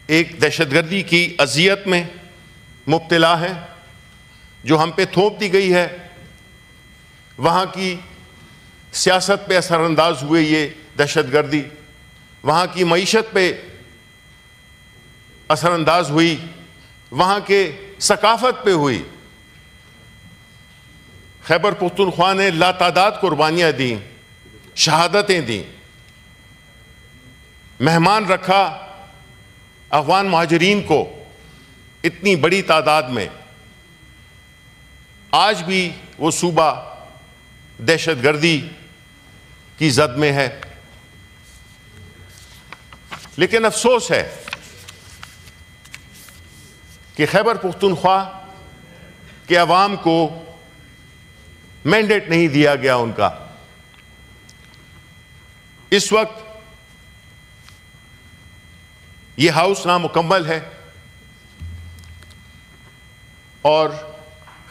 ایک دہشت گردی کی اذیت میں مبتلا ہیں جو ہم پہ تھوپ دی گئی ہے. وہاں کی سیاست پہ اثر انداز ہوئے یہ دہشت گردی, وہاں کی معیشت پہ اثر انداز ہوئی, وہاں کے ثقافت پہ ہوئی. خیبر پختونخوا نے لاتعداد قربانیاں دیں, شہادتیں دیں, مہمان رکھا افغان مہاجرین کو اتنی بڑی تعداد میں. آج بھی وہ صوبہ دہشت گردی کی زد میں ہے. لیکن افسوس ہے کہ خیبر پختونخوا کے عوام کو مینڈیٹ نہیں دیا گیا ان کا. اس وقت یہ ہاؤس نامکمل ہے اور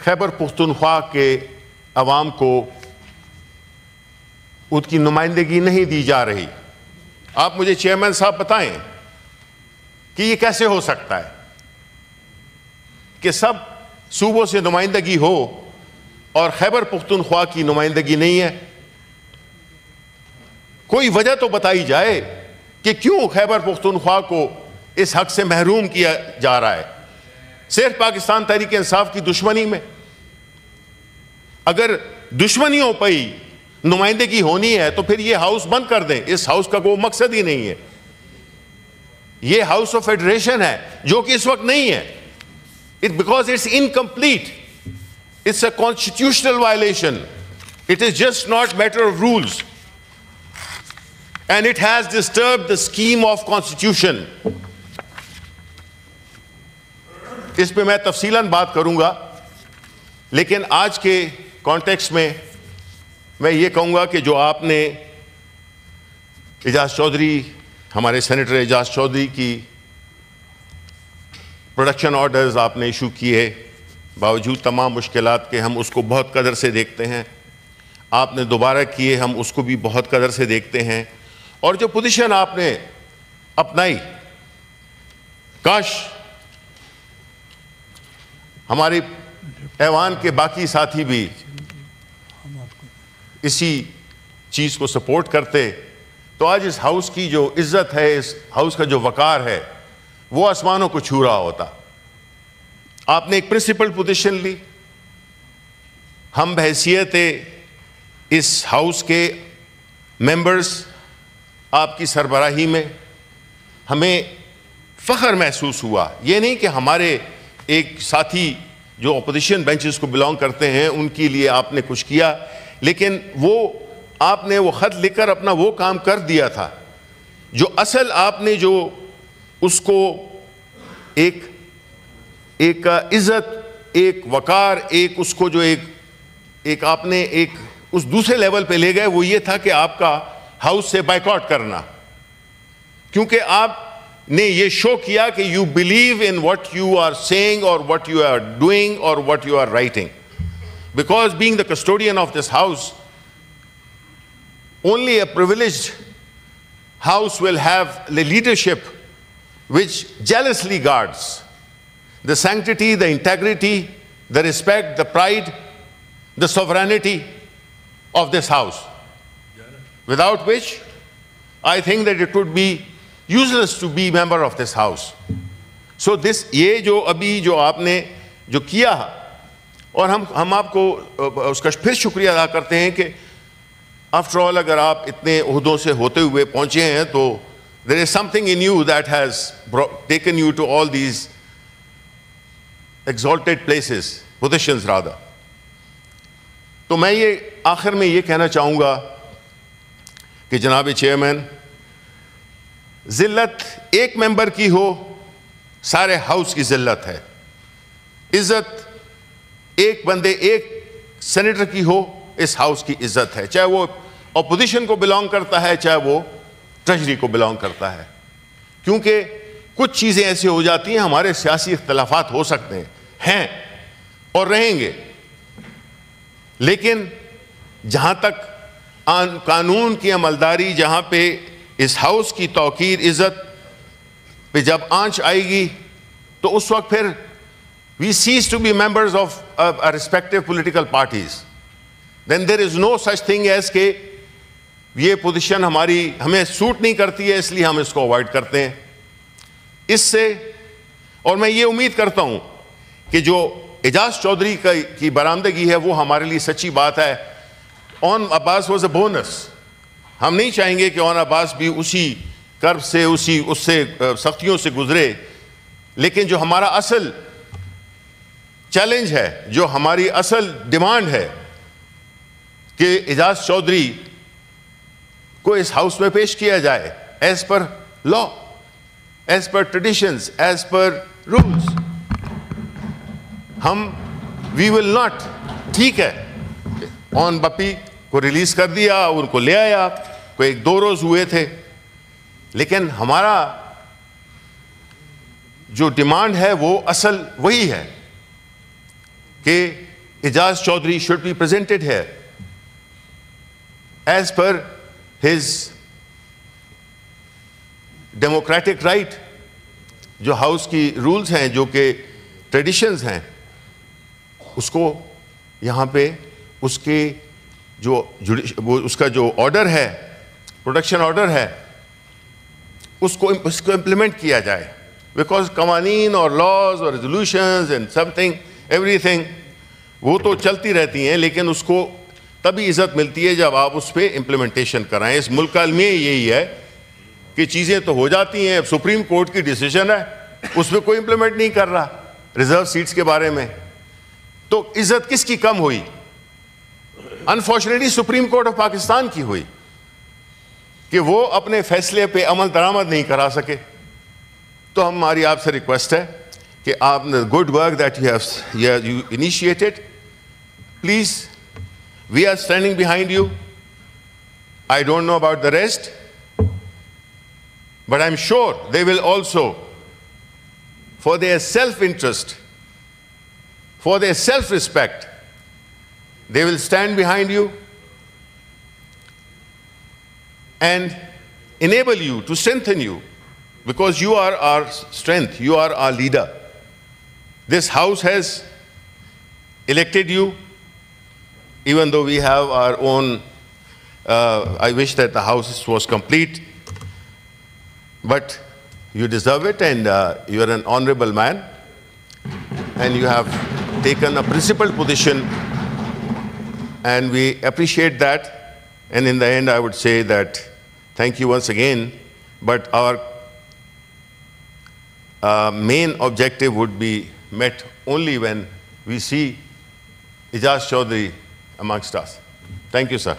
خیبر پختونخوا کے عوام کو ان کی نمائندگی نہیں دی جا رہی. آپ مجھے چیئرمین صاحب بتائیں کہ یہ کیسے ہو سکتا ہے کہ سب صوبوں سے نمائندگی ہو اور خیبر پختونخوا کی نمائندگی نہیں ہے؟ کوئی وجہ تو بتائی جائے کہ کیوں خیبر پختونخوا کو اس حق سے محروم کیا جا رہا ہے صرف پاکستان تحریک انصاف کی دشمنی میں. اگر دشمنیوں پہ ہی نمائندگی ہونی ہے تو پھر یہ ہاؤس بند کر دیں. اس ہاؤس کا کوئی مقصد ہی نہیں ہے. یہ ہاؤس آف فیڈریشن ہے جو کہ اس وقت نہیں ہے. Because it's incomplete. It's a constitutional violation. It is just not matter of rules. And it has disturbed the scheme of constitution. اس پہ میں تفصیلاً بات کروں گا, لیکن آج کے کانٹیکسٹ میں میں یہ کہوں گا کہ جو آپ نے اعجاز چودھری, ہمارے سینیٹر اعجاز چودھری کی پروڈکشن آرڈرز آپ نے ایشو کیے, باوجود تمام مشکلات کے ہم اس کو بہت قدر سے دیکھتے ہیں. آپ نے دوبارہ کیے, ہم اس کو بھی بہت قدر سے دیکھتے ہیں. اور جو پوزیشن آپ نے اپنائی, کاش ہمارے ایوان کے باقی ساتھی بھی اسی چیز کو سپورٹ کرتے تو آج اس ہاؤس کی جو عزت ہے, اس ہاؤس کا جو وقار ہے, وہ آسمانوں کو چھو رہا ہوتا. آپ نے ایک پرنسپل پوزیشن لی. ہم بحیثیت اس ہاؤس کے ممبرز آپ کی سربراہی میں ہمیں فخر محسوس ہوا. یہ نہیں کہ ہمارے ایک ساتھی جو اپوزیشن بینچز کو بلانگ کرتے ہیں ان کے لیے آپ نے کچھ کیا, لیکن وہ آپ نے وہ خط لکھ کر اپنا وہ کام کر دیا تھا جو اصل آپ نے جو اس کو ایک عزت, ایک وقار, ایک اس کو جو ایک آپ نے ایک اس دوسرے لیول پہ لے گئے, وہ یہ تھا کہ آپ کا ہاؤس سے بائیکاٹ کرنا, کیونکہ آپ نے یہ شو کیا کہ you believe in what you are seeing اور واٹ یو آر ڈوئنگ اور what you are writing. Because being the custodian of this house, only a privileged house will have the leadership which jealously guards the sanctity, the integrity, the respect, the pride, the sovereignty of this house. Without which, I think that it would be useless to be member of this house. So یہ جو ابھی جو آپ نے جو کیا, اور ہم آپ کو اس کا پھر شکریہ ادا کرتے ہیں کہ آفٹر آل اگر آپ اتنے عہدوں سے ہوتے ہوئے پہنچے ہیں تو there is something in you that has taken you to all these exalted places, positions rather. تو میں یہ آخر میں یہ کہنا چاہوں گا کہ جناب چیئرمین, ذلت ایک ممبر کی ہو سارے ہاؤس کی ذلت ہے. عزت ایک بندے ایک سینیٹر کی ہو اس ہاؤس کی عزت ہے, چاہے وہ اپوزیشن کو بلانگ کرتا ہے چاہے وہ ٹریجری کو بلانگ کرتا ہے. کیونکہ کچھ چیزیں ایسے ہو جاتی ہیں, ہمارے سیاسی اختلافات ہو سکتے ہیں اور رہیں گے, لیکن جہاں تک قانون کی عملداری, جہاں پہ اس ہاؤس کی توقیر, عزت پہ جب آنچ آئے گی تو اس وقت پھر we cease to be members of our respective political parties. Then there is no such thing as کہ یہ پوزیشن ہمیں سوٹ نہیں کرتی ہے اس لیے ہم اس کو اوائڈ کرتے ہیں. اس سے اور میں یہ امید کرتا ہوں کہ جو اعجاز چودھری کی برآمدگی ہے وہ ہمارے لیے سچی بات ہے. اون عباس واز اے بونس. ہم نہیں چاہیں گے کہ اون عباس بھی اسی کرب سے اس سے سختیوں سے گزرے, لیکن جو ہمارا اصل چیلنج ہے, جو ہماری اصل ڈیمانڈ ہے کہ اعجاز چودھری کو اس ہاؤس میں پیش کیا جائے as per law, as per traditions, as per rules. ہم وی ول ناٹ, ٹھیک ہے اون بپی کو ریلیز کر دیا, ان کو لے آیا, کوئی 1-2 روز ہوئے تھے, لیکن ہمارا جو ڈیمانڈ ہے وہ اصل وہی ہے کہ اعجاز Chaudhry should be presented here as per his democratic right. جو ہاؤس کی رولز ہیں, جو کہ ٹریڈیشنز ہیں, اس کو یہاں پہ اس کا جو آرڈر ہے, پروٹیکشن آرڈر ہے, اس کو امپلیمنٹ کیا جائے. بیکاز قوانین اور لاز اور resolutions and some thing every thing وہ تو چلتی رہتی ہیں, لیکن اس کو تبھی عزت ملتی ہے جب آپ اس پہ امپلیمنٹیشن کرائیں. اس ملک کا المیہ یہی ہے کہ چیزیں تو ہو جاتی ہیں, سپریم کورٹ کی ڈیسیژن ہے, اس پہ کوئی امپلیمنٹ نہیں کر رہا ریزرو سیٹس کے بارے میں, تو عزت کس کی کم ہوئی؟ Unfortunately supreme court of Pakistan کی ہوئی کہ وہ اپنے فیصلے پہ عمل درآمد نہیں کرا سکے. تو ہماری آپ سے ریکویسٹ ہے کہ آپ نے good work that you initiated, please we are standing behind you. I don't know about the rest, but I'm sure they will also, for their self-interest, for their self-respect, they will stand behind you and enable you, to strengthen you, because you are our strength, you are our leader. This house has elected you, even though we have our own, I wish that the house was complete, but you deserve it, and you are an honorable man, and you have taken a principled position, and we appreciate that. And in the end, I would say that thank you once again, but our main objective would be met only when we see Ejaaz Choudhury amongst us. Thank you, sir.